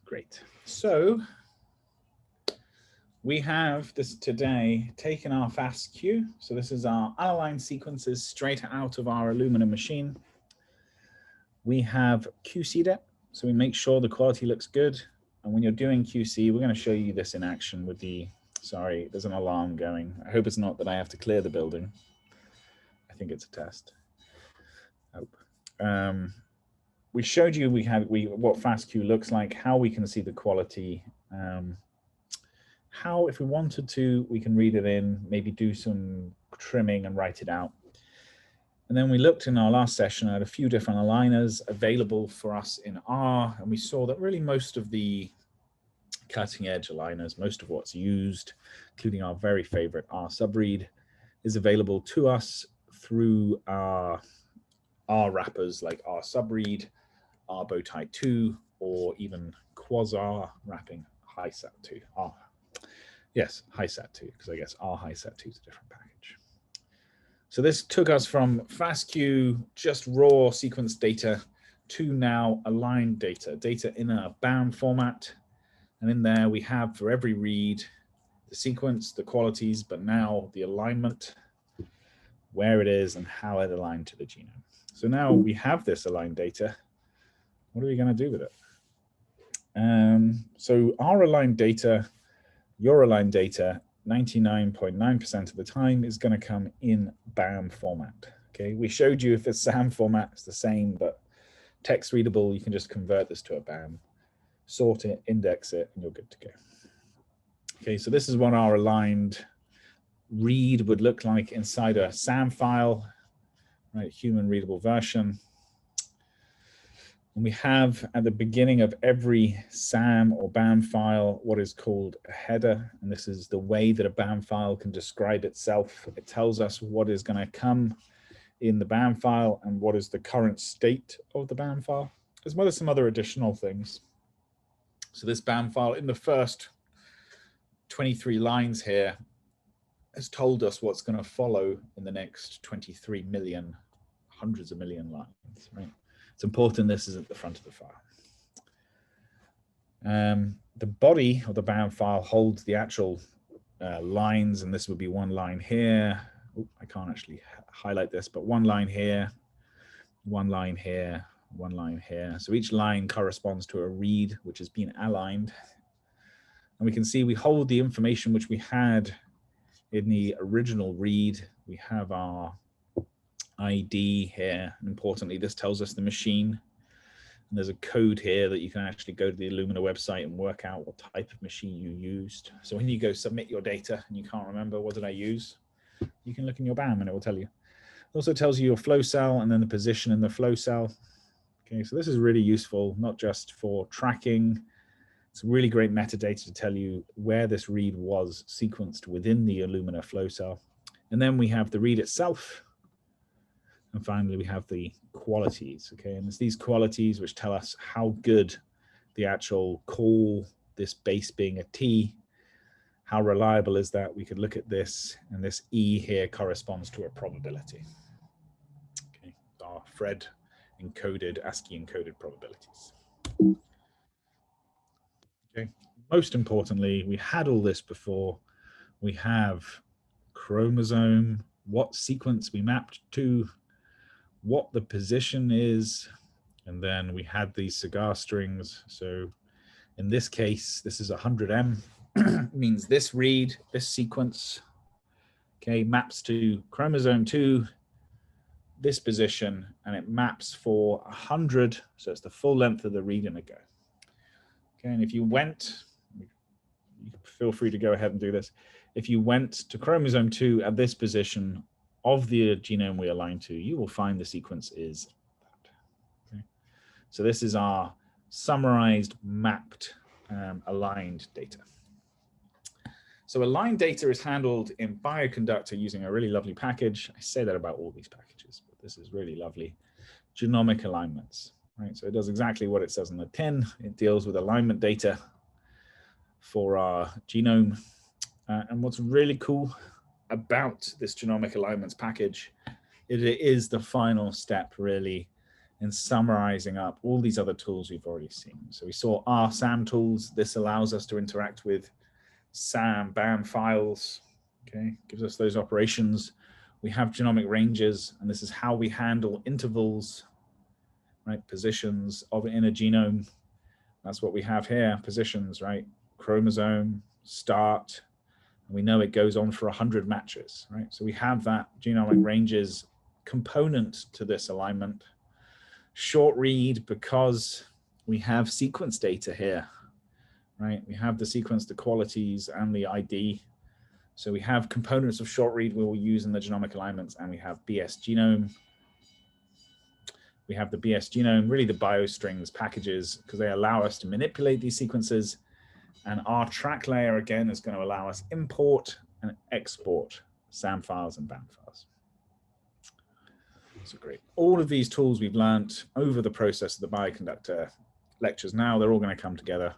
Great. So we have this today taken our FASTQ. So this is our unaligned sequences straight out of our Illumina machine. We have QC'd it, so we make sure the quality looks good. And when you're doing QC, we're going to show you this in action with the, sorry, there's an alarm going. I hope it's not that I have to clear the building. I think it's a test. Hope. We showed you what FASTQ looks like, how we can see the quality, how, if we wanted to, we can read it in, maybe do some trimming and write it out. And then we looked in our last session at a few different aligners available for us in R, and we saw that really most of the cutting edge aligners, most of what's used, including our very favorite R subread, is available to us through our R wrappers like R subread, R bowtie 2, or even quasar wrapping HiSat2. Yes, HiSat2, because I guess R HiSat2 is a different package. So this took us from FASTQ, just raw sequence data, to now aligned data, data in a BAM format. And in there we have for every read, the sequence, the qualities, but now the alignment, where it is and how it aligned to the genome. So now we have this aligned data. What are we going to do with it? So our aligned data, your aligned data, 99.9% of the time is going to come in BAM format. Okay, we showed you if it's SAM format, it's the same, but text readable, you can just convert this to a BAM, sort it, index it, and you're good to go. Okay, so this is what our aligned read would look like inside a SAM file, right? Human readable version. And we have at the beginning of every SAM or BAM file what is called a header. And this is the way that a BAM file can describe itself. It tells us what is going to come in the BAM file and what is the current state of the BAM file, as well as some other additional things. So this BAM file in the first 23 lines here has told us what's going to follow in the next 23 million, hundreds of million lines, right? It's important this is at the front of the file. The body of the BAM file holds the actual lines, and this would be one line here. Ooh, I can't actually highlight this, but one line here, one line here, one line here. So each line corresponds to a read, which has been aligned. And we can see we hold the information which we had in the original read. We have our ID here, and importantly, this tells us the machine. And there's a code here that you can actually go to the Illumina website and work out what type of machine you used. So when you go submit your data and you can't remember what did I use, you can look in your BAM and it will tell you. It also tells you your flow cell and then the position in the flow cell. Okay, so this is really useful, not just for tracking. It's really great metadata to tell you where this read was sequenced within the Illumina flow cell. And then we have the read itself. And finally, we have the qualities, okay? And it's these qualities which tell us how good the actual call, this base being a T, how reliable is that? We could look at this, and this E here corresponds to a probability. Okay, our Fred encoded, ASCII encoded probabilities. Okay, most importantly, we had all this before. We have chromosome, what sequence we mapped to, what the position is, and then we had these cigar strings. So in this case, this is 100M, means this read, this sequence, okay, maps to chromosome 2, this position, and it maps for 100, so it's the full length of the read in a go. Okay, and if you went, you feel free to go ahead and do this. If you went to chromosome 2 at this position of the genome we align to, you will find the sequence is that. Okay. So this is our summarized, mapped, aligned data. So aligned data is handled in Bioconductor using a really lovely package. I say that about all these packages, but this is really lovely. Genomic Alignments, right? So it does exactly what it says on the tin. It deals with alignment data for our genome. And what's really cool about this Genomic Alignments package, it is the final step really and summarizing up all these other tools we've already seen. So we saw our SAM tools. This allows us to interact with SAM, BAM files, okay, gives us those operations. We have genomic ranges, and this is how we handle intervals, right, positions in a genome. That's what we have here, positions, right, chromosome, start, and we know it goes on for 100 matches, right? So we have that genomic ranges component to this alignment. Short read, because we have sequence data here, right? We have the sequence, the qualities, and the ID. So we have components of short read we will use in the genomic alignments, and we have BS genome. We have the BS genome, really the biostrings packages, because they allow us to manipulate these sequences. And our track layer, again, is going to allow us import and export SAM files and BAM files. So great. All of these tools we've learned over the process of the bioconductor lectures now, they're all going to come together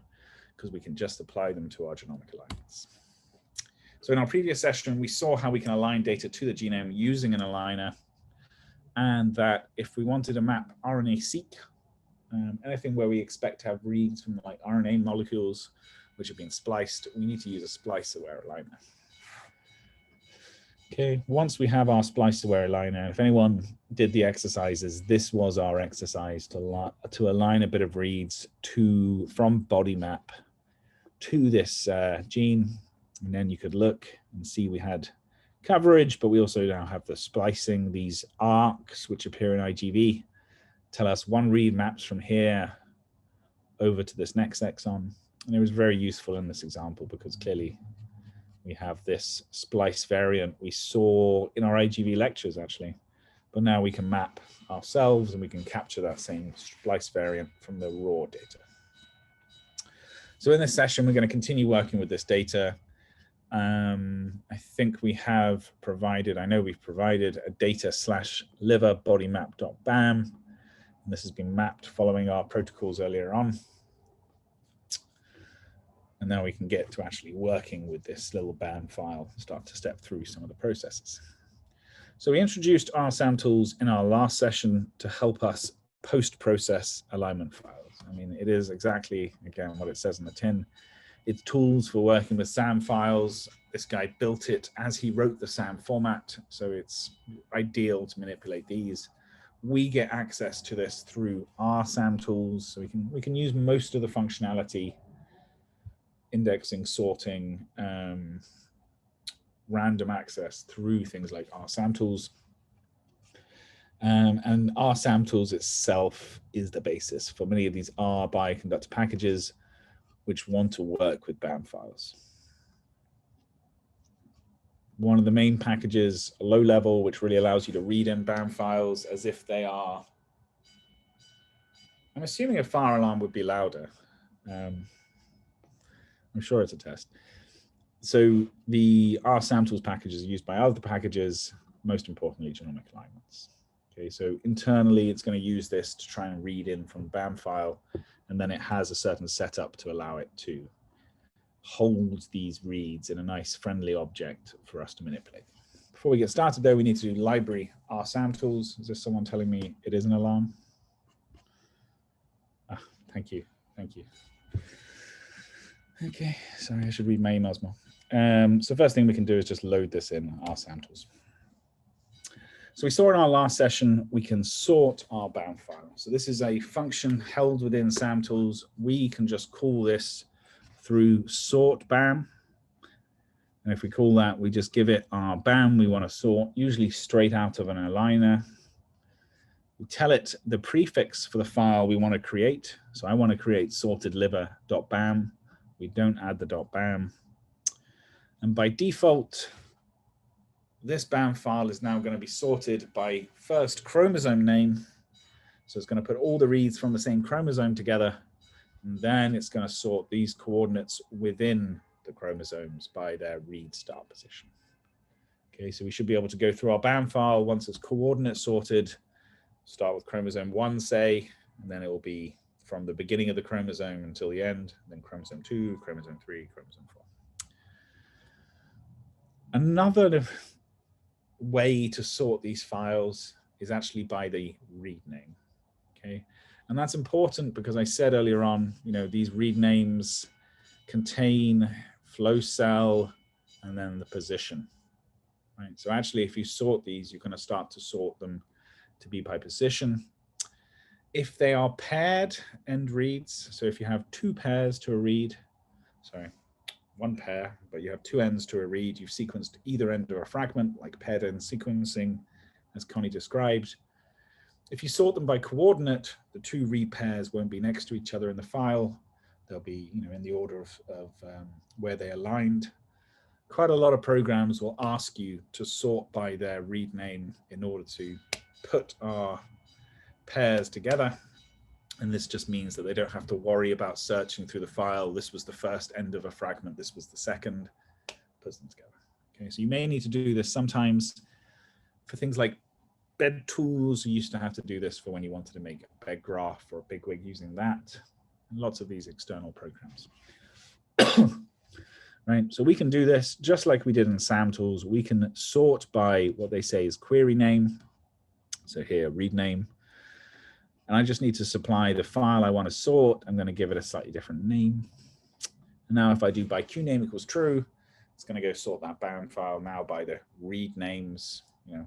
because we can just apply them to our genomic alignments. So in our previous session, we saw how we can align data to the genome using an aligner, and that if we wanted to map RNA-seq, anything where we expect to have reads from like RNA molecules which have been spliced, we need to use a splice-aware aligner. Okay, once we have our splice-aware aligner, if anyone did the exercises, this was our exercise to align a bit of reads from body map to this gene. And then you could look and see we had coverage, but we also now have the splicing. These arcs, which appear in IGV, tell us one read maps from here over to this next exon. And it was very useful in this example because clearly we have this splice variant we saw in our IGV lectures, actually. But now we can map ourselves and we can capture that same splice variant from the raw data. So in this session, we're going to continue working with this data. I think we have provided, I know we've provided a data/liver bodymap.bam. And this has been mapped following our protocols earlier on. And now we can get to actually working with this little BAM file and start to step through some of the processes. So we introduced our SAM tools in our last session to help us post-process alignment files. I mean, it is exactly, again, what it says in the tin. It's tools for working with SAM files. This guy built it as he wrote the SAM format, so it's ideal to manipulate these. We get access to this through our SAM tools, so we can use most of the functionality, indexing, sorting, random access through things like our SAM tools. And our SAM tools itself is the basis for many of these R bioconductor packages which want to work with BAM files. One of the main packages, low level, which really allows you to read in BAM files as if they are, I'm assuming a fire alarm would be louder. I'm sure it's a test. So the R SAM tools package is used by other packages, most importantly, genomic alignments. Okay, so internally, it's going to use this to try and read in from the BAM file, and then it has a certain setup to allow it to hold these reads in a nice friendly object for us to manipulate. Before we get started though, we need to do library R SAM tools. Is there someone telling me it is an alarm? Ah, thank you, thank you. Okay, sorry, I should read my emails more. So first thing we can do is just load this in our SAM tools. So we saw in our last session, we can sort our BAM file. So this is a function held within SAM tools. We can just call this through sort BAM. And if we call that, we just give it our BAM we want to sort, usually straight out of an aligner. We tell it the prefix for the file we want to create. So I want to create sortedliver.bam. We don't add the .bam. And by default, this BAM file is now going to be sorted by first chromosome name. So it's going to put all the reads from the same chromosome together. And then it's going to sort these coordinates within the chromosomes by their read start position. Okay, so we should be able to go through our BAM file once it's coordinate sorted, start with chromosome 1, say, and then it will be from the beginning of the chromosome until the end, then chromosome 2, chromosome 3, chromosome 4. Another way to sort these files is actually by the read name. Okay, and that's important because I said earlier on, you know, these read names contain flow cell and then the position, right? So actually, if you sort these, you're going to start to sort them to be by position. If they are paired end reads, so if you have two pairs to a read, sorry, one pair, but you have two ends to a read, you've sequenced either end of a fragment, like paired end sequencing, as Connie described. If you sort them by coordinate, the two read pairs won't be next to each other in the file. They'll be, you know, in the order of where they aligned. Quite a lot of programs will ask you to sort by their read name in order to put our pairs together. And this just means that they don't have to worry about searching through the file. This was the first end of a fragment. This was the second. Puts them together. Okay, so you may need to do this sometimes for things like bed tools. You used to have to do this for when you wanted to make a bed graph or a bigwig using that. And lots of these external programs. Right, so we can do this just like we did in SAM tools. We can sort by what they say is query name. So here, read name. And I just need to supply the file I want to sort. I'm going to give it a slightly different name. And now if I do by QName equals true, it's going to go sort that bound file now by the read names, you know,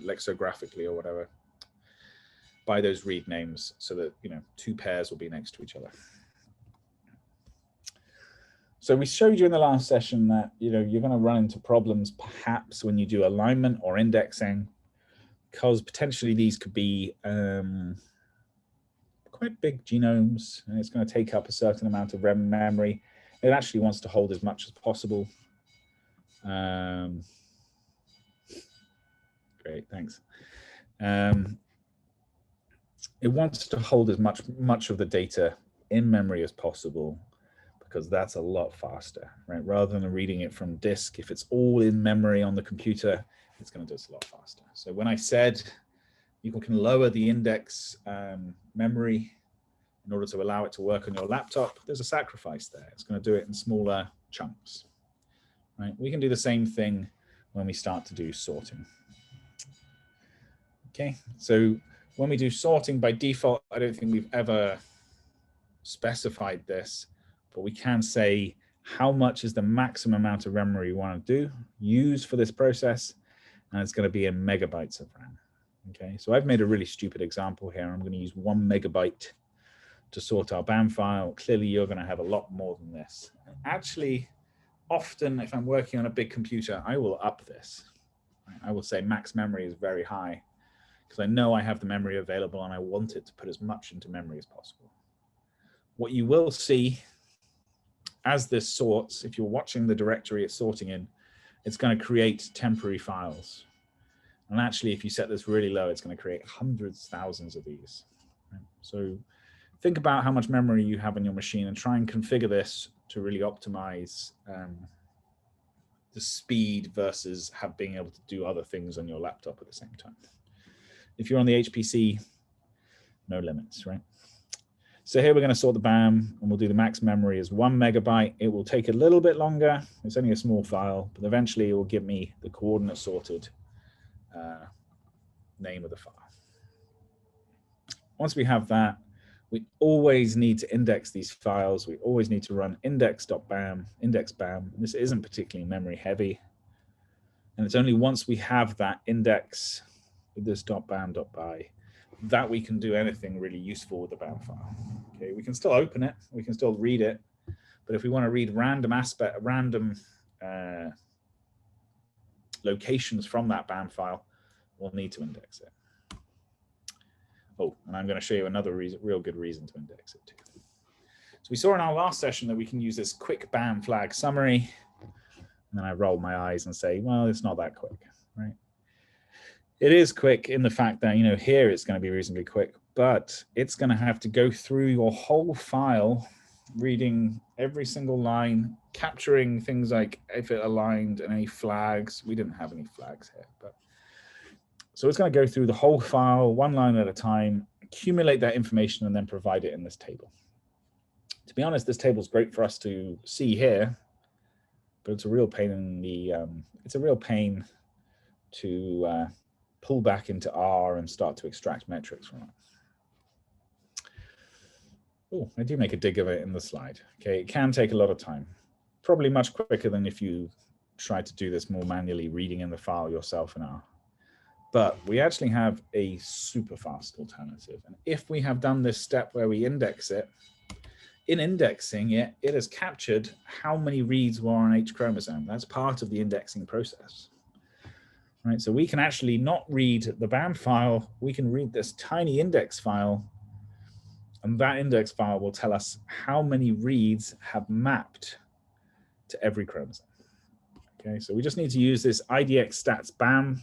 lexicographically or whatever, by those read names so that, you know, two pairs will be next to each other. So we showed you in the last session that, you know, you're going to run into problems perhaps when you do alignment or indexing, because potentially these could be quite big genomes, and it's going to take up a certain amount of memory. It actually wants to hold as much as possible. Great, thanks. It wants to hold as much of the data in memory as possible, because that's a lot faster, right? Rather than reading it from disk, if it's all in memory on the computer, it's going to do it a lot faster. So when I said you can lower the index memory in order to allow it to work on your laptop, there's a sacrifice there. It's going to do it in smaller chunks, right? We can do the same thing when we start to do sorting. Okay, so when we do sorting by default, I don't think we've ever specified this, but we can say how much is the maximum amount of memory we want to use for this process, and it's going to be in megabytes of RAM. Okay, so I've made a really stupid example here. I'm going to use 1 megabyte to sort our BAM file. Clearly, you're going to have a lot more than this. Actually, often if I'm working on a big computer, I will up this. I will say max memory is very high because I know I have the memory available and I want it to put as much into memory as possible. What you will see as this sorts, if you're watching the directory it's sorting in, it's going to create temporary files. And actually, if you set this really low, it's going to create hundreds, thousands of these. Right? So think about how much memory you have on your machine and try and configure this to really optimize the speed versus being able to do other things on your laptop at the same time. If you're on the HPC, no limits, right? So here we're going to sort the BAM, and we'll do the max memory as 1 megabyte. It will take a little bit longer. It's only a small file, but eventually it will give me the coordinate sorted name of the file. Once we have that, we always need to index these files. We always need to run index.bam, index BAM. This isn't particularly memory heavy. And it's only once we have that index with this .bam.by that we can do anything really useful with the BAM file. Okay, we can still open it, we can still read it, but if we want to read random locations from that BAM file, we'll need to index it. Oh, and I'm going to show you another real good reason to index it too. So we saw in our last session that we can use this quick BAM flag summary, and then I roll my eyes and say, well, it's not that quick, right? It is quick in the fact that, you know, here it's going to be reasonably quick, but it's going to have to go through your whole file, reading every single line, capturing things like if it aligned and any flags. We didn't have any flags here, but so it's going to go through the whole file, one line at a time, accumulate that information, and then provide it in this table. To be honest, this table is great for us to see here, but it's a real pain in the to pull back into R and start to extract metrics from it. Oh, I do make a dig of it in the slide. Okay, it can take a lot of time. Probably much quicker than if you try to do this more manually, reading in the file yourself in R. But we actually have a super fast alternative. And if we have done this step where we index it, in indexing it, it has captured how many reads were on each chromosome. That's part of the indexing process. Right, so we can actually not read the BAM file, we can read this tiny index file, and that index file will tell us how many reads have mapped to every chromosome. Okay, so we just need to use this IDX stats BAM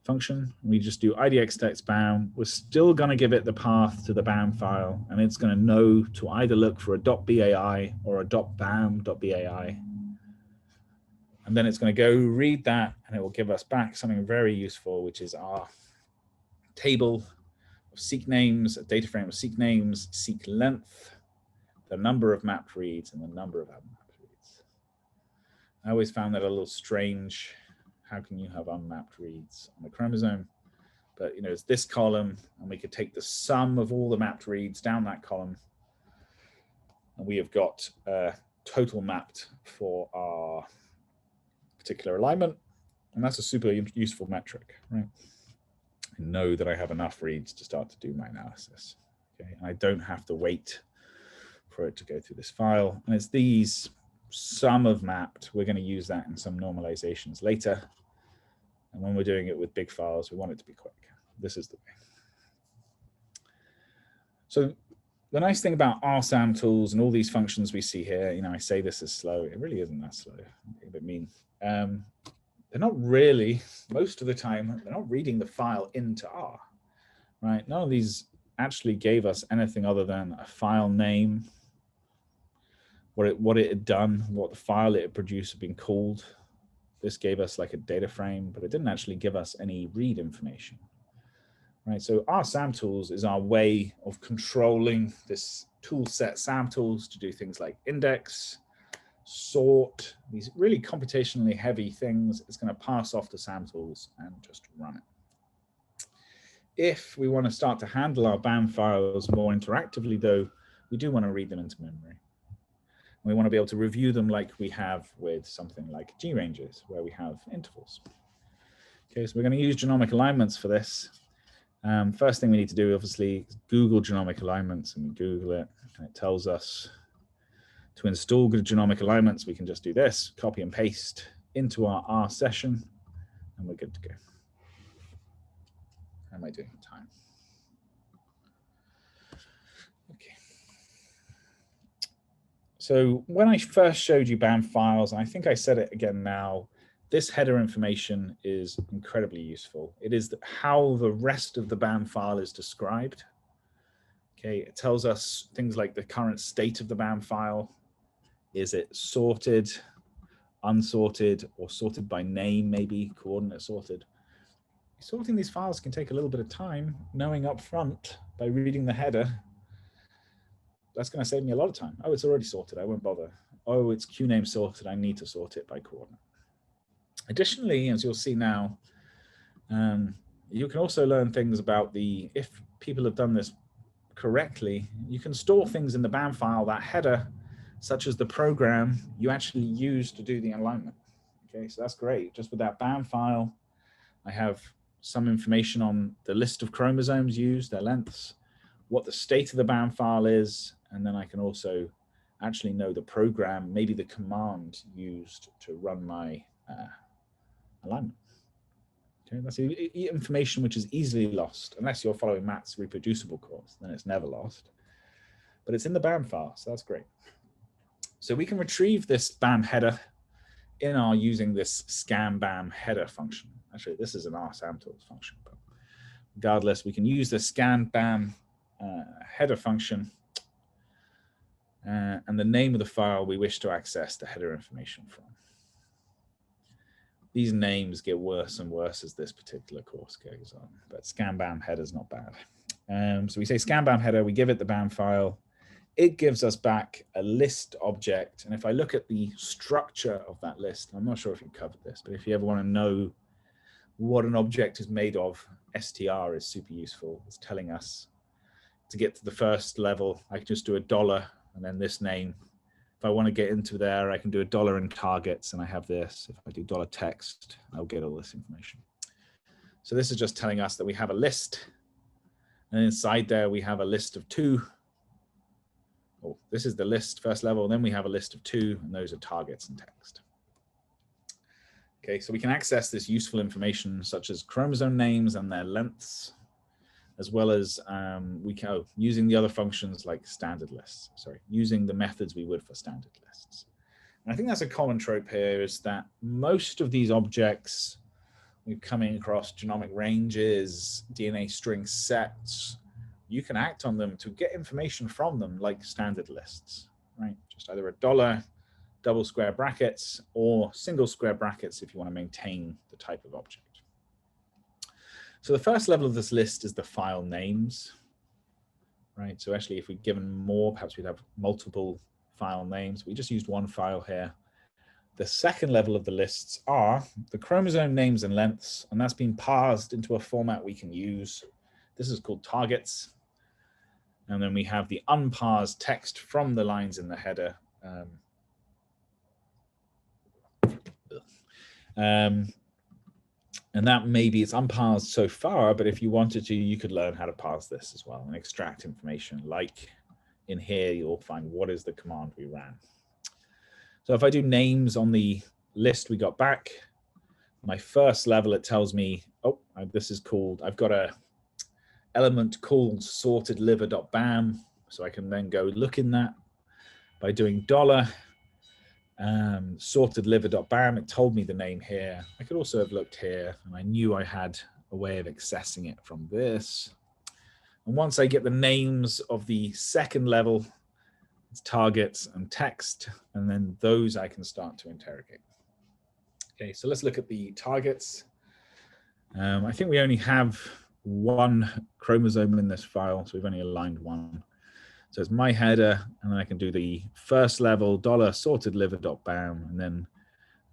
function. We just do IDX stats BAM. We're still going to give it the path to the BAM file, and it's going to know to either look for a .bai or a .bam.bai. And then it's going to go read that, and it will give us back something very useful, which is our table of seq names, a data frame of seq names, seq length, the number of mapped reads, and the number of unmapped reads. I always found that a little strange. How can you have unmapped reads on a chromosome? But you know, it's this column, and we could take the sum of all the mapped reads down that column, and we have got total mapped for our particular alignment, and that's a super useful metric, right? I know that I have enough reads to start to do my analysis. Okay, and I don't have to wait for it to go through this file. And it's these sum of mapped. We're going to use that in some normalizations later. And when we're doing it with big files, we want it to be quick. This is the way. So the nice thing about RSAM tools and all these functions we see here, you know, I say this is slow. It really isn't that slow. I'm a bit mean. They're not really, most of the time, they're not reading the file into R, right? None of these actually gave us anything other than a file name, what it had done, what the file it had produced had been called. This gave us like a data frame, but it didn't actually give us any read information, right? So our SAM tools is our way of controlling this tool set SAM tools to do things like index, sort, these really computationally heavy things. It's going to pass off the SAM tools and just run it. If we want to start to handle our BAM files more interactively, though, we do want to read them into memory. We want to be able to review them like we have with something like G-ranges, where we have intervals. Okay, so we're going to use genomic alignments for this. First thing we need to do, obviously, is Google genomic alignments, and we Google it, and it tells us to install good genomic alignments. We can just do this, copy and paste into our R session, and we're good to go. How am I doing on time? Okay. So when I first showed you BAM files, and I think I said it again now, this header information is incredibly useful. It is how the rest of the BAM file is described. Okay, it tells us things like the current state of the BAM file. Is it sorted, unsorted, or sorted by name, maybe coordinate sorted? Sorting these files can take a little bit of time. Knowing up front by reading the header, that's going to save me a lot of time. Oh, it's already sorted, I won't bother. Oh, it's QName sorted, I need to sort it by coordinate. Additionally, as you'll see now, you can also learn things about if people have done this correctly, you can store things in the BAM file, that header, such as the program you actually use to do the alignment. Okay, so that's great. Just with that BAM file, I have some information on the list of chromosomes used, their lengths, what the state of the BAM file is, and then I can also actually know the program, maybe the command used to run my alignment. Okay, that's information which is easily lost, unless you're following Matt's reproducible course, then it's never lost. But it's in the BAM file, so that's great. So we can retrieve this BAM header in our using this scan BAM header function. Actually, this is an RSAM tools function, but regardless, we can use the scan BAM header function and the name of the file we wish to access the header information from. These names get worse and worse as this particular course goes on, but scan BAM header is not bad. So we say scan BAM header, we give it the BAM file. It gives us back a list object. And if I look at the structure of that list, I'm not sure if you covered this, but if you ever want to know what an object is made of, str is super useful. It's telling us to get to the first level, I can just do $, and then this name. If I want to get into there, I can do $, in targets, and I have this. If I do $text, I'll get all this information. So this is just telling us that we have a list, and inside there we have a list of 2. Oh, this is the list, first level, and then we have a list of 2, and those are targets and text. Okay, so we can access this useful information such as chromosome names and their lengths, as well as using the other functions like standard lists, using the methods we would for standard lists. And I think that's a common trope here, is that most of these objects we're coming across, genomic ranges, DNA string sets, you can act on them to get information from them like standard lists, right? Just either $, double square brackets, or single square brackets if you want to maintain the type of object. So the first level of this list is the file names, right? So actually, if we'd given more, perhaps we'd have multiple file names. We just used one file here. The second level of the lists are the chromosome names and lengths, and that's been parsed into a format we can use. This is called targets. And then we have the unparsed text from the lines in the header. And that maybe it's unparsed so far, but if you wanted to, you could learn how to parse this as well and extract information. Like in here, you'll find what is the command we ran. So if I do names on the list we got back, my first level, it tells me, oh, this is called, I've got a element called sorted liver.bam. So I can then go look in that by doing $, sorted liver.bam. It told me the name here. I could also have looked here, and I knew I had a way of accessing it from this. And once I get the names of the second level, it's targets and text, and then those I can start to interrogate. Okay, so let's look at the targets. I think we only have 1 chromosome in this file, so we've only aligned 1. So it's my header, and then I can do the first level $sorted liver.bam, and then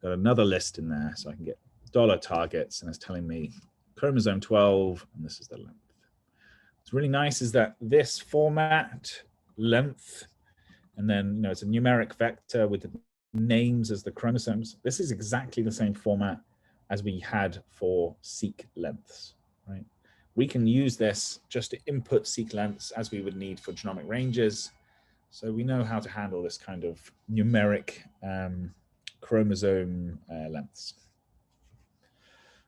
got another list in there, so I can get $targets, and it's telling me chromosome 12, and this is the length. What's really nice is that this format, length, and then it's a numeric vector with the names as the chromosomes. This is exactly the same format as we had for seq lengths, right? We can use this just to input seq lengths as we would need for genomic ranges. So we know how to handle this kind of numeric chromosome lengths.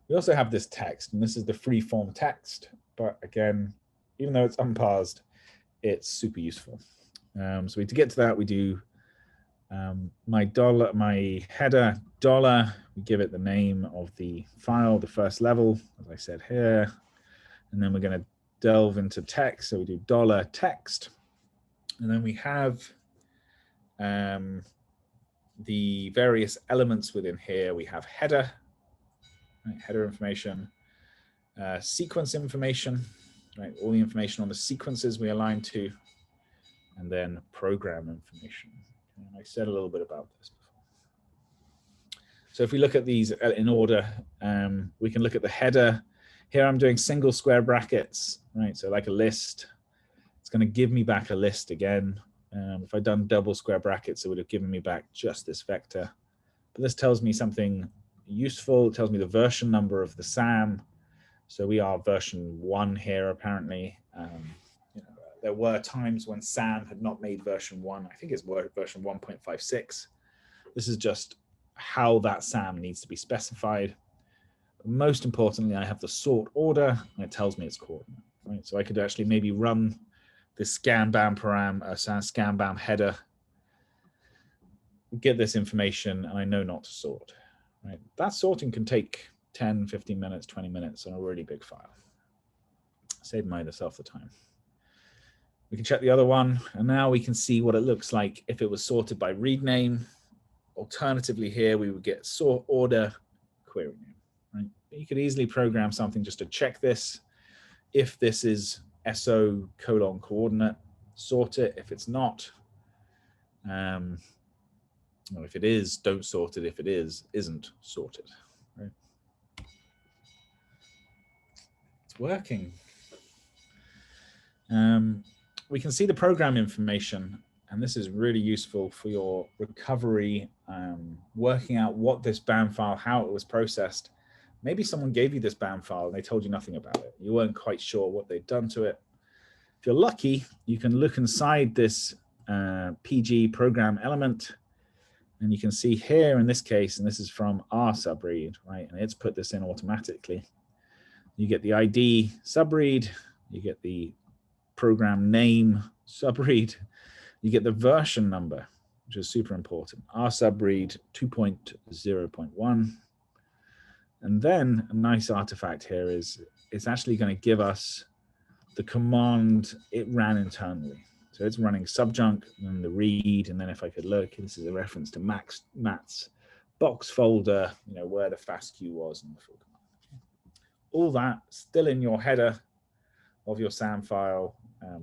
We also have this text, and this is the free form text. But again, even though it's unparsed, it's super useful. So to get to that, we do my header $. We give it the name of the file, the first level, as I said here. And then we're going to delve into text. So we do $text. And then we have the various elements within here. We have header, right, header information, sequence information, right, all the information on the sequences we align to, and then program information. And I said a little bit about this before. So if we look at these in order, we can look at the header. Here I'm doing single square brackets, right? So like a list, it's going to give me back a list again. If I'd done double square brackets, it would have given me back just this vector. But this tells me something useful. It tells me the version number of the SAM. So we are version 1 here, apparently. There were times when SAM had not made version 1. I think it's version 1.56. This is just how that SAM needs to be specified. Most importantly, I have the sort order, and it tells me its coordinate. Right? So I could actually maybe run this scan-bam scan-bam header, get this information, and I know not to sort. Right? That sorting can take 10, 15 minutes, 20 minutes on a really big file. Save myself the time. We can check the other one, and now we can see what it looks like if it was sorted by read name. Alternatively, here we would get sort order query name. Right? You could easily program something just to check this. If this is SO : coordinate, sort it. If it's not, well, if it is, don't sort it. If it is, isn't sorted. Right? It's working. we can see the program information, and this is really useful for your recovery, working out what this BAM file, how it was processed. Maybe someone gave you this BAM file and they told you nothing about it. You weren't quite sure what they'd done to it. If you're lucky, you can look inside this PG program element, and you can see here in this case, and this is from our subread, right? And it's put this in automatically. You get the ID subread, you get the program name subread, you get the version number, which is super important. Our subread 2.0.1. And then a nice artifact here is it's actually going to give us the command it ran internally. So it's running subjunc and the read. And then if I could look, this is a reference to Matt's box folder, you know, where the FASTQ was in the full command. All that still in your header of your SAM file,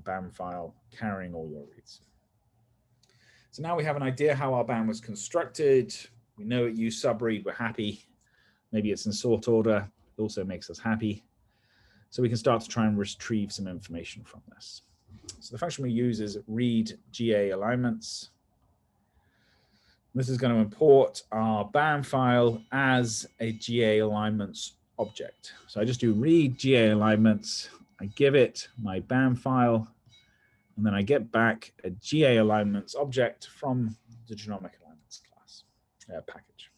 BAM file, carrying all your reads. So now we have an idea how our BAM was constructed. We know it used subread, we're happy. Maybe it's in sort order, it also makes us happy. So we can start to try and retrieve some information from this. So the function we use is read GA alignments. This is going to import our BAM file as a GA alignments object. So I just do read GA alignments, I give it my BAM file, and then I get back a GA alignments object from the Genomic Alignments class package.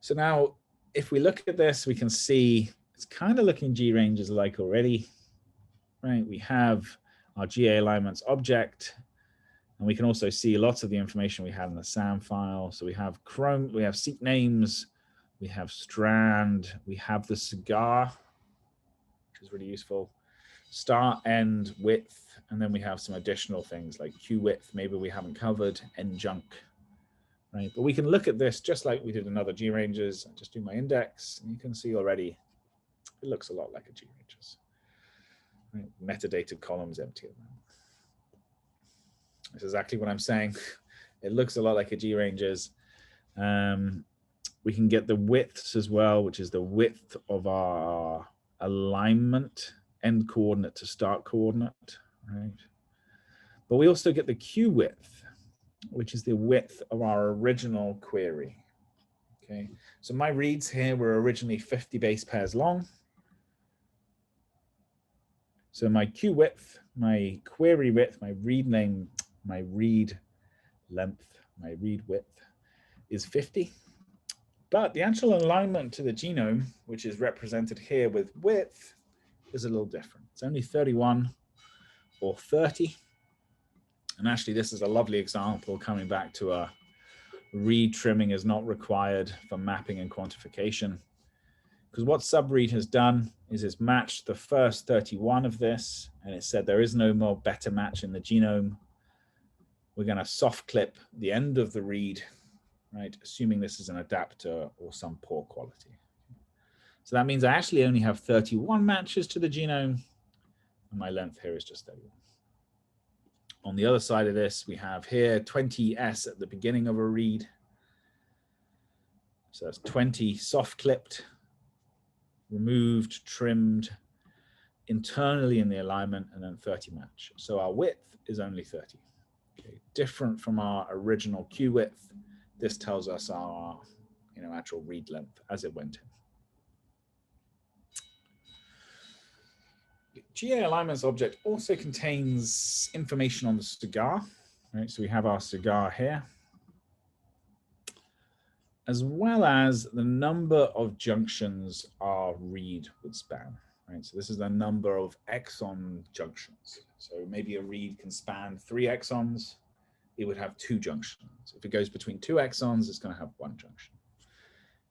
So now, if we look at this, we can see it's kind of looking GRanges like already, right? We have our GA alignments object, and we can also see lots of the information we had in the SAM file. So we have Chrome, we have seq names, we have strand, we have the cigar, which is really useful. Start, end, width, and then we have some additional things like Q width, maybe we haven't covered, end junc, right? But we can look at this just like we did in other GRanges. Just do my index, and you can see already it looks a lot like a GRanges. Right? Metadata columns empty. That's exactly what I'm saying. It looks a lot like a GRanges. We can get the widths as well, which is the width of our alignment, end coordinate to start coordinate, right? But we also get the Q width, which is the width of our original query. Okay, so my reads here were originally 50 base pairs long. So my Q width, my query width, my read name, my read length, my read width is 50. But the actual alignment to the genome, which is represented here with width, is a little different. It's only 31 or 30. And actually, this is a lovely example coming back to a read trimming is not required for mapping and quantification. Because what subread has done is it's matched the first 31 of this, and it said there is no more better match in the genome. We're going to soft clip the end of the read, right? Assuming this is an adapter or some poor quality. So that means I actually only have 31 matches to the genome, and my length here is just 31. On the other side of this, we have here 20S at the beginning of a read. So that's 20 soft clipped, removed, trimmed internally in the alignment, and then 30 match. So our width is only 30. Okay. Different from our original Q width. This tells us our actual read length as it went in. GA alignments object also contains information on the cigar, right? So we have our cigar here, as well as the number of junctions our read would span, right? So this is the number of exon junctions. So maybe a read can span 3 exons, it would have 2 junctions. If it goes between 2 exons, it's going to have 1 junction.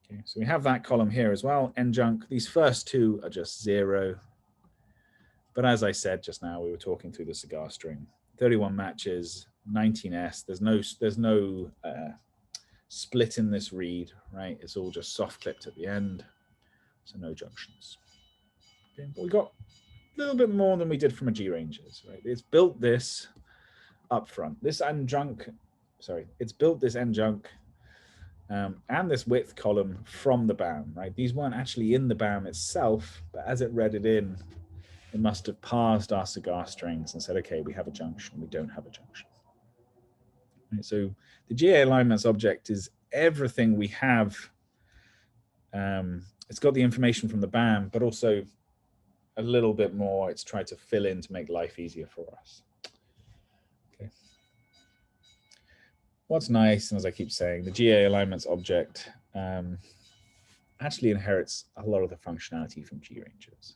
Okay, so we have that column here as well, end junc. These first 2 are just 0. But as I said just now, we were talking through the cigar string. 31 matches, 19S. There's no split in this read, right? It's all just soft clipped at the end, so no junctions. Okay, but we got a little bit more than we did from a GRanges, right? It's built this up front. This end junc, it's built this end junc and this width column from the BAM, right? These weren't actually in the BAM itself, but as it read it in, it must have parsed our cigar strings and said, okay, we have a junction, we don't have a junction. Right, so the GA alignments object is everything we have. It's got the information from the BAM, but also a little bit more it's tried to fill in to make life easier for us. Okay. What's nice, and as I keep saying, the GA alignments object actually inherits a lot of the functionality from GRanges.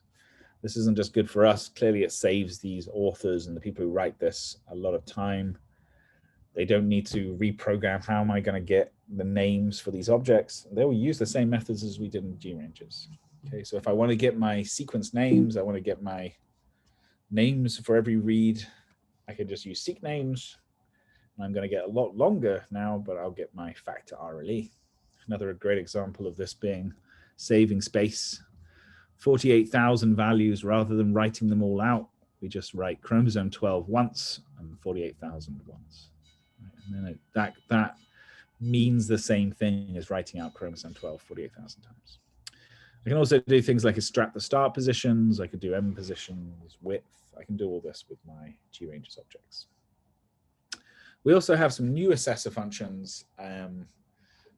This isn't just good for us. Clearly, it saves these authors and the people who write this a lot of time. They don't need to reprogram how am I going to get the names for these objects. They will use the same methods as we did in GRanges. Okay, so if I want to get my sequence names, I want to get my names for every read, I can just use seq names. I'm going to get a lot longer now, but I'll get my factor RLE. Another great example of this being saving space. 48,000 values, rather than writing them all out, we just write chromosome 12 once and 48,000 once. And then that means the same thing as writing out chromosome 12 48,000 times. I can also do things like extract the start positions. I could do M positions, width. I can do all this with my GRanges objects. We also have some new assessor functions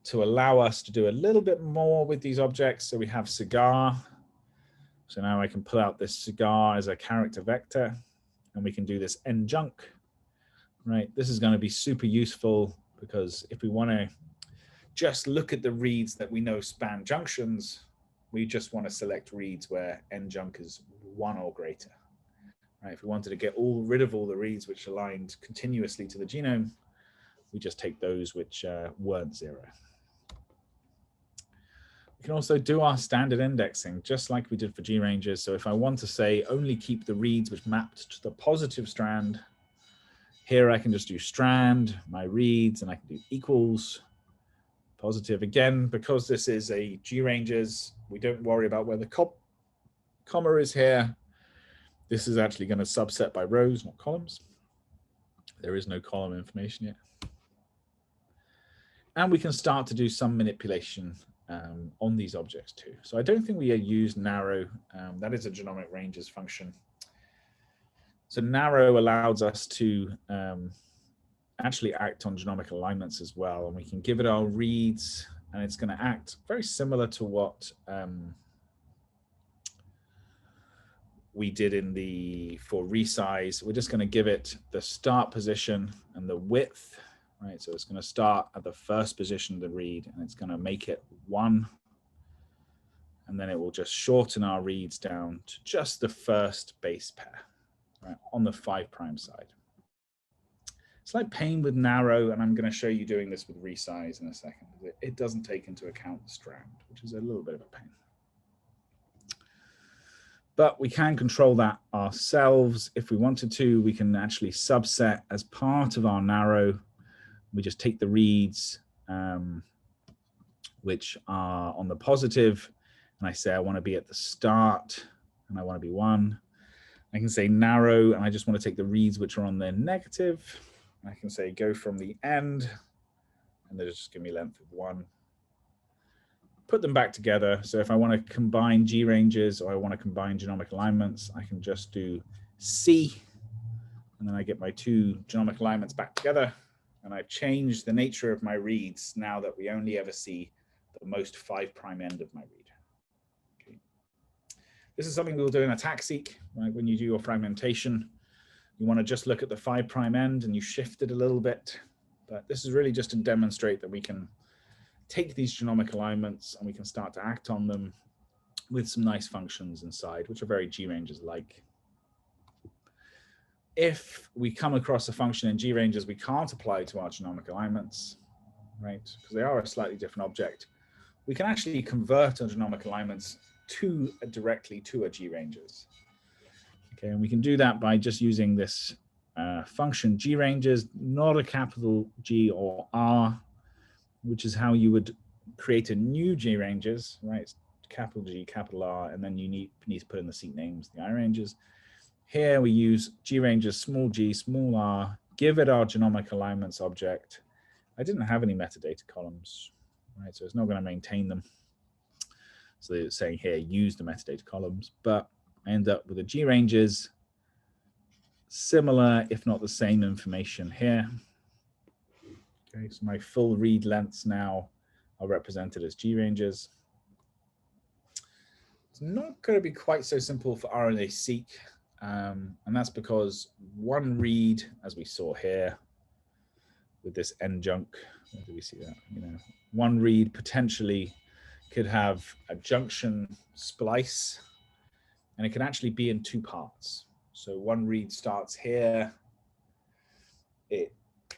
to allow us to do a little bit more with these objects. So we have cigar. So now I can pull out this cigar as a character vector, and we can do this njunc, right? This is going to be super useful because if we want to just look at the reads that we know span junctions, we just want to select reads where njunc is 1 or greater. Right? If we wanted to get rid of all the reads which aligned continuously to the genome, we just take those which weren't 0. We can also do our standard indexing, just like we did for GRanges. So if I want to say only keep the reads which mapped to the positive strand, here I can just do strand, my reads, and I can do equals, positive. Again, because this is a GRanges, we don't worry about where the comma is here. This is actually going to subset by rows, not columns. There is no column information yet. And we can start to do some manipulation on these objects too. So I don't think we use narrow. That is a genomic ranges function. So narrow allows us to actually act on genomic alignments as well. And we can give it our reads, and it's going to act very similar to what we did for resize. We're just going to give it the start position and the width, right? So it's going to start at the first position of the read, and it's going to make it 1. And then it will just shorten our reads down to just the first base pair, right, on the 5' side. It's like pain with narrow, and I'm going to show you doing this with resize in a second. It doesn't take into account the strand, which is a little bit of a pain. But we can control that ourselves. If we wanted to, we can actually subset as part of our narrow. We just take the reads, which are on the positive, and I say I want to be at the start, and I want to be 1. I can say narrow, and I just want to take the reads which are on the negative. I can say go from the end, and they just give me length of 1. Put them back together. So if I want to combine GRanges or I want to combine genomic alignments, I can just do C, and then I get my 2 genomic alignments back together. And I've changed the nature of my reads now that we only ever see the most 5' end of my read. Okay. This is something we'll do in AttackSeq, right? When you do your fragmentation, you want to just look at the 5' end and you shift it a little bit. But this is really just to demonstrate that we can take these genomic alignments and we can start to act on them with some nice functions inside, which are very GRanges-like. If we come across a function in GRanges we can't apply to our genomic alignments, right, because they are a slightly different object, we can actually convert our genomic alignments directly to a GRanges. Okay, and we can do that by just using this function GRanges, not a capital G or R, which is how you would create a new GRanges, right? It's capital G, capital R, and then you need to put in the seq names, the iRanges. Here we use GRanges, small g, small r, give it our genomic alignments object. I didn't have any metadata columns, right? So it's not going to maintain them. So it's saying here, use the metadata columns, but I end up with a G ranges, similar, if not the same information here. Okay, so my full read lengths now are represented as G ranges. It's not going to be quite so simple for RNA-seq, and that's because one read, as we saw here, with this NJunc, where do we see that? You know, one read potentially could have a junction splice, and it can actually be in two parts. So one read starts here, it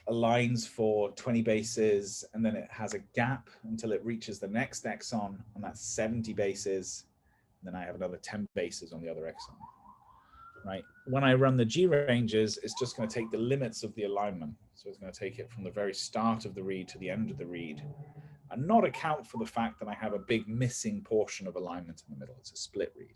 aligns for 20 bases, and then it has a gap until it reaches the next exon, and that's 70 bases. And then I have another 10 bases on the other exon. Right. When I run the G ranges, it's just going to take the limits of the alignment. So it's going to take it from the very start of the read to the end of the read, and not account for the fact that I have a big missing portion of alignment in the middle. It's a split read.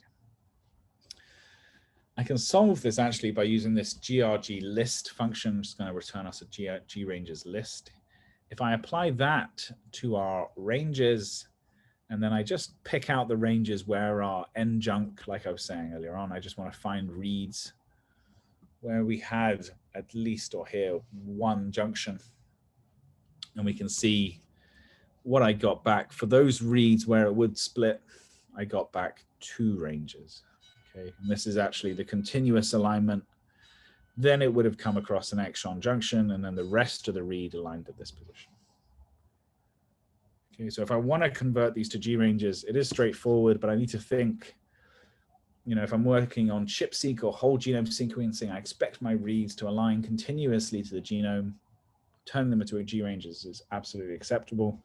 I can solve this actually by using this grg list function. It's going to return us a G ranges list. If I apply that to our ranges, and then I just pick out the ranges where our NJunc, like I was saying earlier on, I just want to find reads where we had at least, or here, one junction. And we can see what I got back. For those reads where it would split, I got back 2 ranges. Okay, and this is actually the continuous alignment. Then it would have come across an exon junction, and then the rest of the read aligned at this position. Okay, so if I want to convert these to G ranges, it is straightforward, but I need to think, you know, if I'm working on ChIP-seq or whole genome sequencing, I expect my reads to align continuously to the genome. Turn them into a G ranges is absolutely acceptable.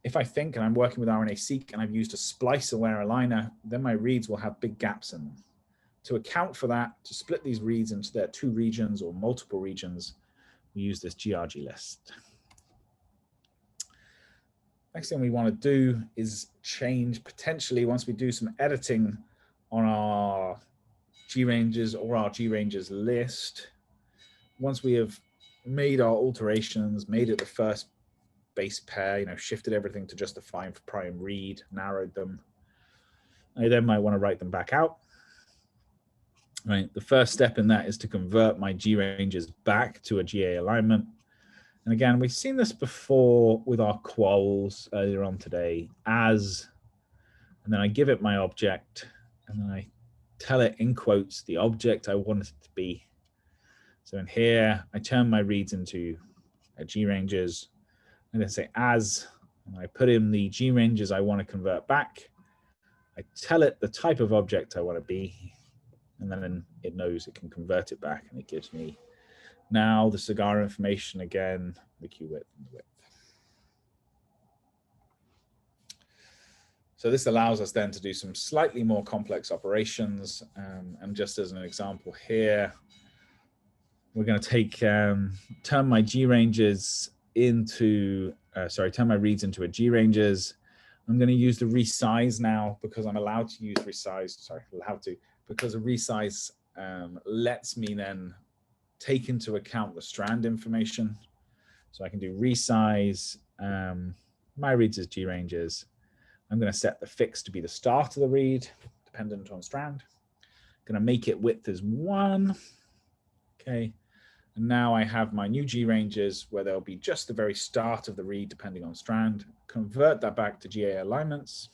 If I think, and I'm working with RNA-seq and I've used a splice-aware aligner, then my reads will have big gaps in them. To account for that, to split these reads into their 2 regions or multiple regions, we use this grg list. Next thing we want to do is change, potentially, once we do some editing on our G ranges or our G ranges list, once we have made our alterations, made it the first base pair, you know, shifted everything to just the 5' read, narrowed them, I then might want to write them back out. Right, the first step in that is to convert my G ranges back to a GA alignment. And again, we've seen this before with our quals earlier on today, as, and then I give it my object, and then I tell it in quotes the object I want it to be. So in here, I turn my reads into a G ranges, and then say as, and I put in the G ranges I want to convert back. I tell it the type of object I want to be, and then it knows it can convert it back, and it gives me now the cigar information again, the Q width and the width. So this allows us then to do some slightly more complex operations. And just as an example here, we're going to take, turn my G ranges into, turn my reads into a G ranges. I'm going to use the resize now because I'm allowed to use resize, because a resize lets me then take into account the strand information. So I can do resize, my reads as G ranges. I'm going to set the fix to be the start of the read, dependent on strand. I'm going to make it width as 1. Okay. And now I have my new G ranges where there'll be just the very start of the read, depending on strand. Convert that back to GA alignments.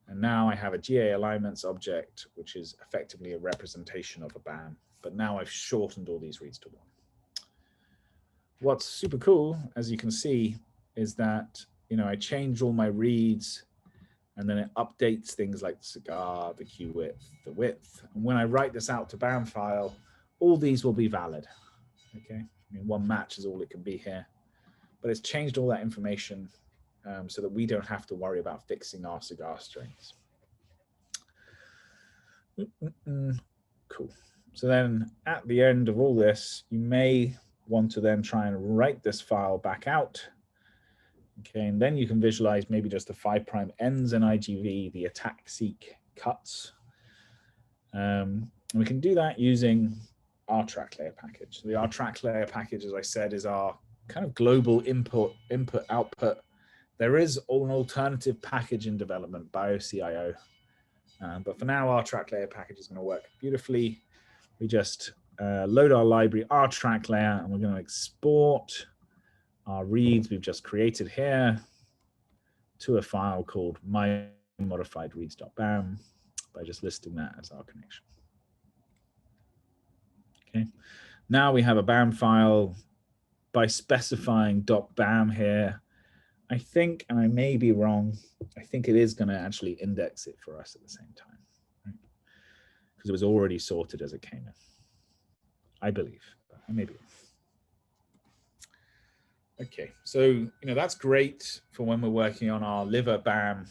And now I have a GA alignments object, which is effectively a representation of a BAM. But now I've shortened all these reads to 1. What's super cool, as you can see, is that, you know, I change all my reads, and then it updates things like the cigar, the Q width, the width. And when I write this out to BAM file, all these will be valid. Okay, I mean, 1 match is all it can be here, but it's changed all that information so that we don't have to worry about fixing our cigar strings. Cool. So then at the end of all this, you may want to then try and write this file back out. Okay, and then you can visualize maybe just the 5' ends in IGV, the attack seek cuts. And we can do that using our track layer package. The R track layer package, as I said, is our kind of global input, output. There is an alternative package in development, BioCIO, But for now, our track layer package is going to work beautifully. We just load our library, our track layer, and we're going to export our reads we've just created here to a file called myModifiedReads.bam by just listing that as our connection. Okay. Now we have a BAM file. By specifying .bam here, I think, and I may be wrong, I think it is going to actually index it for us at the same time, right? Because it was already sorted as it came in. I believe, but I may be wrong. Okay, so that's great for when we're working on our liver BAM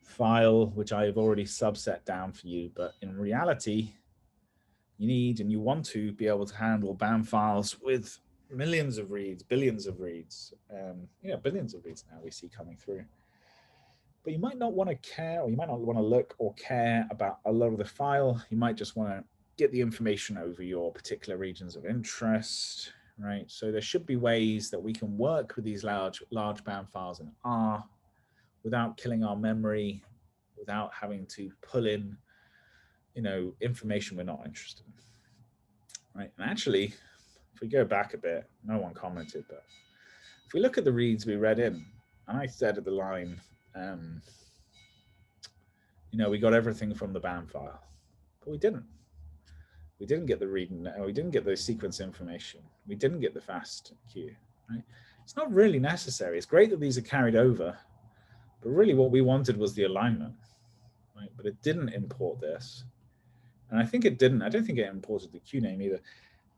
file, which I have already subset down for you. But in reality, you need and you want to be able to handle BAM files with millions of reads, billions of reads, billions of reads now we see coming through. But you might not want to care, or you might not want to look or care about a lot of the file. You might just want to get the information over your particular regions of interest, right? So there should be ways that we can work with these large BAM files in R without killing our memory, without having to pull in, information we're not interested in, right? And actually, if we go back a bit, no one commented, but if we look at the reads we read in, and I said at the line, we got everything from the BAM file, but we didn't. We didn't get the read, we didn't get the sequence information. We didn't get the fast queue, right? It's not really necessary. It's great that these are carried over, but really what we wanted was the alignment, right? But it didn't import this. And I don't think it imported the queue name either.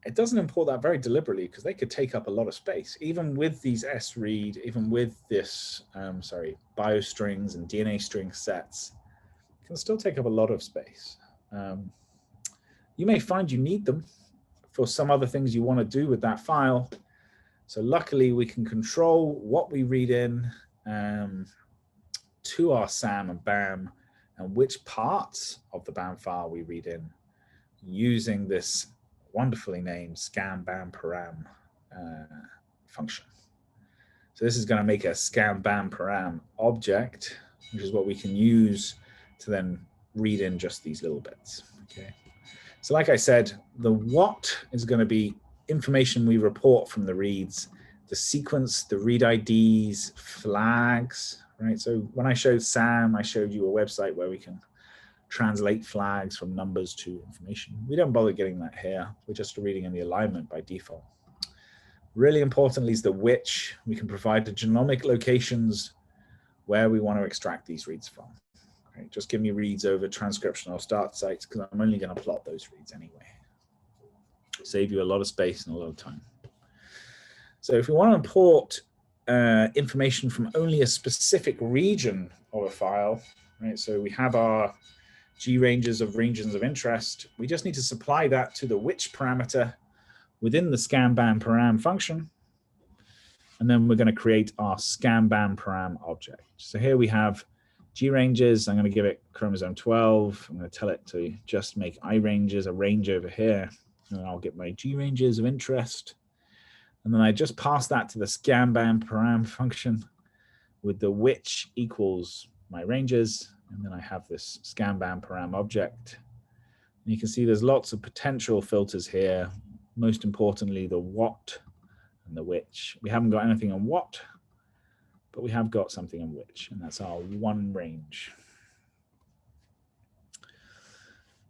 It doesn't import that very deliberately because they could take up a lot of space. Even with these sread, even with this, biostrings and DNA string sets, it can still take up a lot of space. You may find you need them for some other things you want to do with that file. So luckily, we can control what we read in to our SAM and BAM and which parts of the BAM file we read in using this wonderfully named scan BAM param function. So this is going to make a scan BAM param object, which is what we can use to then read in just these little bits. Okay. So like I said, the what is going to be information we report from the reads, the sequence, the read IDs, flags, right? So when I showed SAM, I showed you a website where we can translate flags from numbers to information. We don't bother getting that here. We're just reading in the alignment by default. Really importantly is the which. We can provide the genomic locations where we want to extract these reads from. Okay, just give me reads over transcriptional start sites because I'm only going to plot those reads anyway. Save you a lot of space and a lot of time. So if we want to import information from only a specific region of a file, right? So we have our G ranges of regions of interest. We just need to supply that to the which parameter within the scan BAM param function. And then we're going to create our scan BAM param object. So here we have G ranges. I'm going to give it chromosome 12. I'm going to tell it to just make I ranges, a range over here. And I'll get my G ranges of interest. And then I just pass that to the scan BAM param function with the which equals my ranges. And then I have this scan BAM param object. And you can see there's lots of potential filters here. Most importantly, the what and the which. We haven't got anything on what, but we have got something on which, and that's our one range.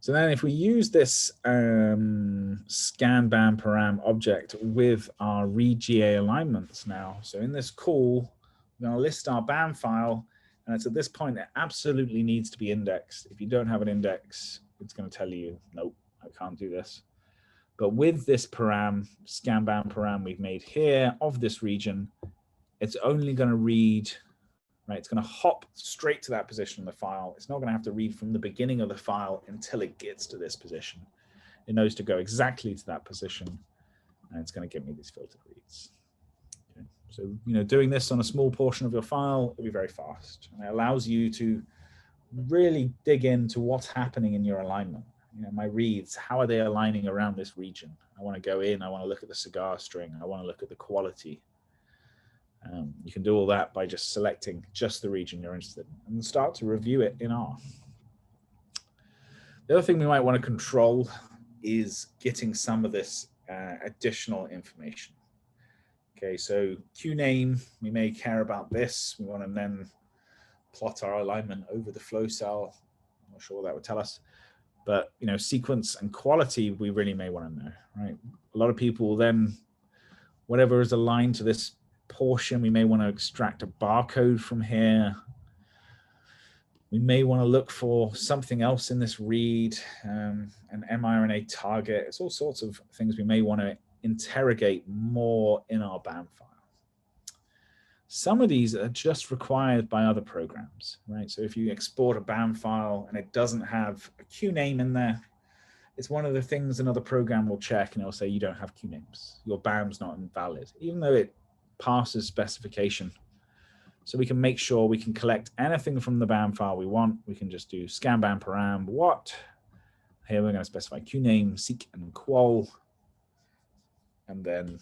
So then if we use this scan BAM param object with our read GA alignments now, so in this call, we're going to list our BAM file. And it's at this point, it absolutely needs to be indexed. If you don't have an index, it's going to tell you, nope, I can't do this. But with this param, scan BAM param we've made here of this region, it's only going to read, right? It's going to hop straight to that position in the file. It's not going to have to read from the beginning of the file until it gets to this position. It knows to go exactly to that position, and it's going to give me these filtered reads. So, doing this on a small portion of your file will be very fast. And it allows you to really dig into what's happening in your alignment. My reads, how are they aligning around this region? I want to go in, I want to look at the cigar string, I want to look at the quality. You can do all that by just selecting just the region you're interested in and start to review it in R. The other thing we might want to control is getting some of this additional information. Okay, so QName, we may care about this. We want to then plot our alignment over the flow cell. I'm not sure what that would tell us. But sequence and quality, we really may want to know, right? A lot of people then, whatever is aligned to this portion, we may want to extract a barcode from here. We may want to look for something else in this read, an mRNA target. It's all sorts of things we may want to interrogate more in our BAM file. Some of these are just required by other programs, right? So if you export a BAM file and it doesn't have a QName in there, it's one of the things another program will check and it'll say you don't have QNames. Your BAM's not invalid, even though it passes specification. So we can make sure we can collect anything from the BAM file we want. We can just do scan BAM param what. Here we're going to specify QName, seek, and qual, and then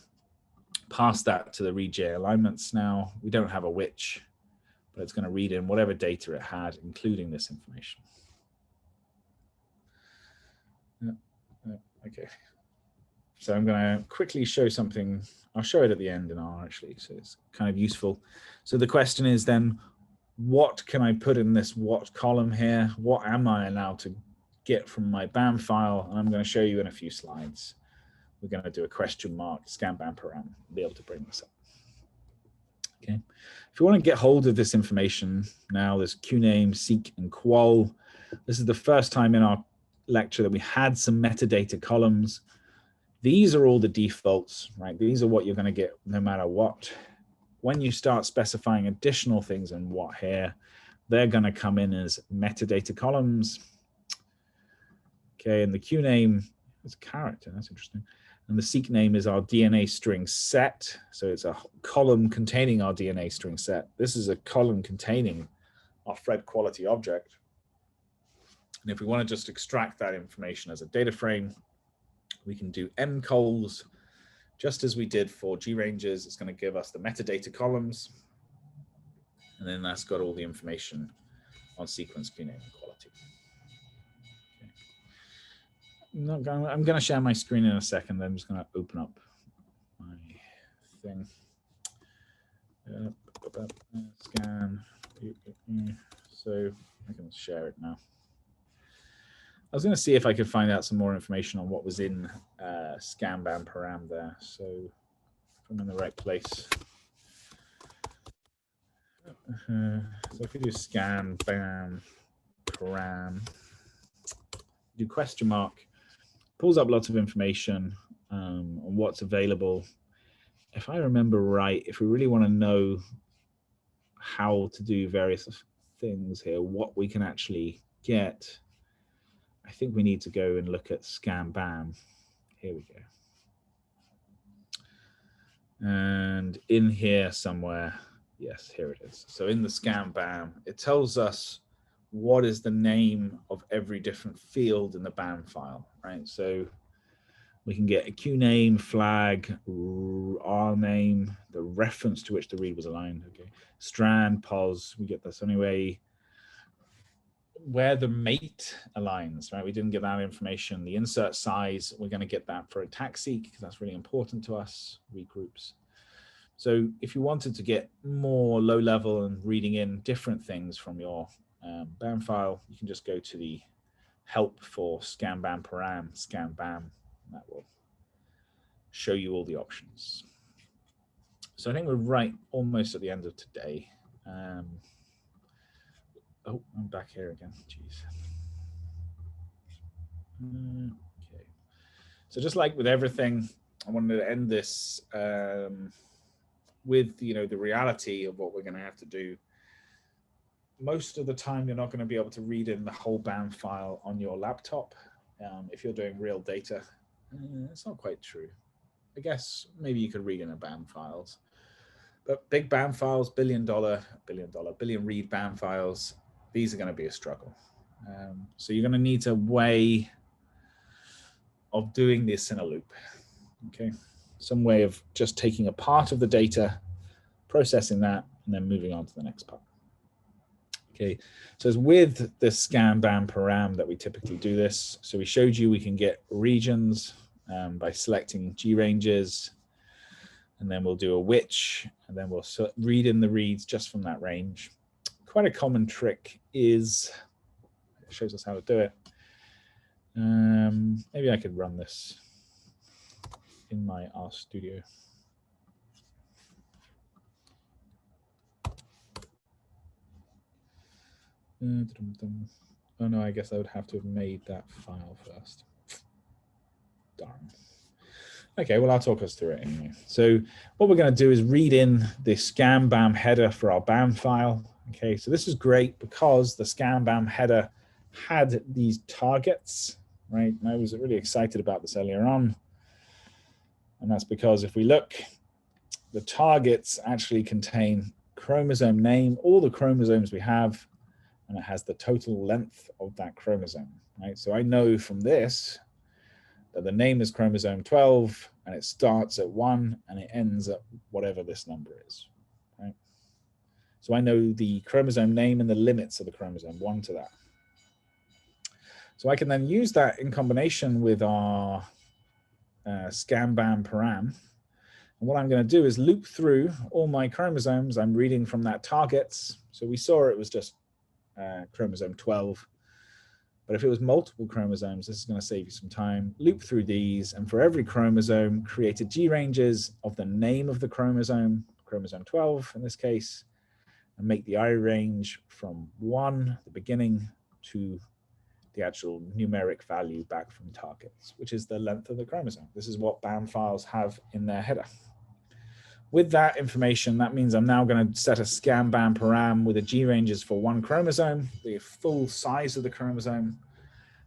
pass that to the read alignments. Now we don't have a which, but it's going to read in whatever data it had, including this information. Okay, so I'm going to quickly show something. I'll show it at the end in R actually, so it's kind of useful. So the question is then, what can I put in this what column here? What am I allowed to get from my BAM file? And I'm going to show you in a few slides. We're going to do a question mark, scan BAM param, be able to bring this up. Okay, if you want to get hold of this information now, there's QName, seek, and qual. This is the first time in our lecture that we had some metadata columns. These are all the defaults, right? These are what you're going to get no matter what. When you start specifying additional things in what here, they're going to come in as metadata columns. Okay, and the QName is a character, that's interesting. And the seek name is our DNA string set. So it's a column containing our DNA string set. This is a column containing our Fred quality object. And if we want to just extract that information as a data frame, we can do mcols, just as we did for granges. It's going to give us the metadata columns. And then that's got all the information on sequence, QName, and quality. Okay. I'm going to share my screen in a second. I'm just going to open up my thing. Scan. So I can share it now. I was going to see if I could find out some more information on what was in scan BAM param there. So if I'm in the right place. So if we do scan BAM param, do question mark, pulls up lots of information on what's available. If I remember right, if we really want to know how to do various things here, what we can actually get, I think we need to go and look at scan BAM. Here we go. And in here somewhere, yes, here it is. So in the scan BAM, it tells us what is the name of every different field in the BAM file, right? So we can get a QName, flag, R name, the reference to which the read was aligned, okay? Strand, pos, we get this anyway. Where the mate aligns, right? We didn't get that information. The insert size, we're going to get that for attack seek because that's really important to us, regroups. So if you wanted to get more low level and reading in different things from your BAM file, you can just go to the help for scan BAM param, scan BAM, and that will show you all the options. So I think we're right almost at the end of today. Oh, I'm back here again. Jeez. Okay. So just like with everything, I wanted to end this with the reality of what we're going to have to do. Most of the time, you're not going to be able to read in the whole BAM file on your laptop if you're doing real data. It's not quite true. I guess maybe you could read in a BAM files, but big BAM files, billion read BAM files, these are going to be a struggle. So you're going to need a way of doing this in a loop, okay? Some way of just taking a part of the data, processing that, and then moving on to the next part. Okay, so it's with the scan BAM param that we typically do this. So we showed you we can get regions by selecting G ranges, and then we'll do a which, and then we'll read in the reads just from that range. Quite a common trick is, it shows us how to do it. Maybe I could run this in my RStudio. Oh no, I guess I would have to have made that file first. Darn. Okay, well, I'll talk us through it anyway. So what we're going to do is read in the scan BAM header for our BAM file. Okay, so this is great because the scan BAM header had these targets, right? And I was really excited about this earlier on. And that's because if we look, the targets actually contain chromosome name, all the chromosomes we have, and it has the total length of that chromosome, right? So I know from this that the name is chromosome 12, and it starts at 1, and it ends at whatever this number is, right? So I know the chromosome name and the limits of the chromosome, 1 to that. So I can then use that in combination with our scan BAM param. And what I'm going to do is loop through all my chromosomes. I'm reading from that targets. So we saw it was just chromosome 12. But if it was multiple chromosomes, this is going to save you some time. Loop through these, and for every chromosome, create a G ranges of the name of the chromosome, chromosome 12 in this case, and make the I range from 1, the beginning, to the actual numeric value back from targets, which is the length of the chromosome. This is what BAM files have in their header. With that information, that means I'm now going to set a scan BAM param with a G ranges for 1 chromosome, the full size of the chromosome.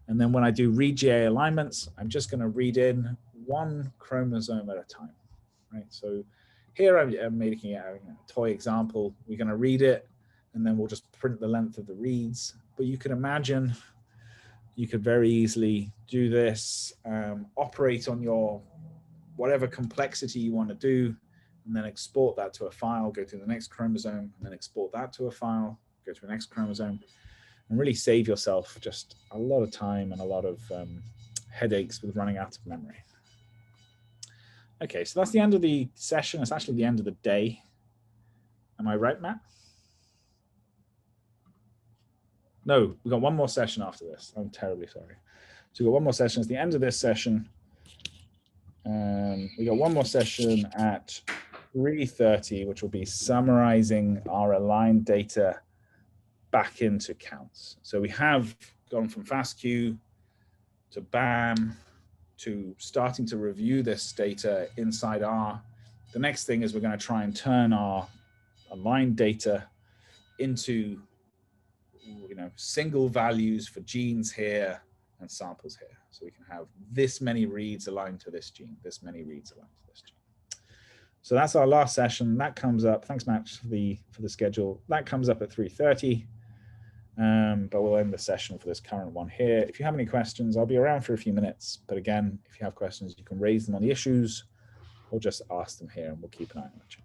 And then when I do read GA alignments, I'm just going to read in 1 chromosome at a time, right? So here I'm making a toy example. We're going to read it, and then we'll just print the length of the reads. But you can imagine you could very easily do this, operate on your whatever complexity you want to do, and then export that to a file, go to the next chromosome, and then export that to a file, go to the next chromosome, and really save yourself just a lot of time and a lot of headaches with running out of memory. Okay, so that's the end of the session. It's actually the end of the day. Am I right, Matt? No, we've got one more session after this. I'm terribly sorry. So we've got one more session. It's the end of this session. We got one more session at 3:30, which will be summarizing our aligned data back into counts. So we have gone from FASTQ to BAM to starting to review this data inside R. The next thing is we're going to try and turn our aligned data into single values for genes here and samples here. So we can have this many reads aligned to this gene, this many reads aligned to this gene. So that's our last session. That comes up. Thanks, Matt, for the schedule. That comes up at 3:30. But we'll end the session for this current one here. If you have any questions, I'll be around for a few minutes. But again, if you have questions, you can raise them on the issues or just ask them here, and we'll keep an eye on the chat.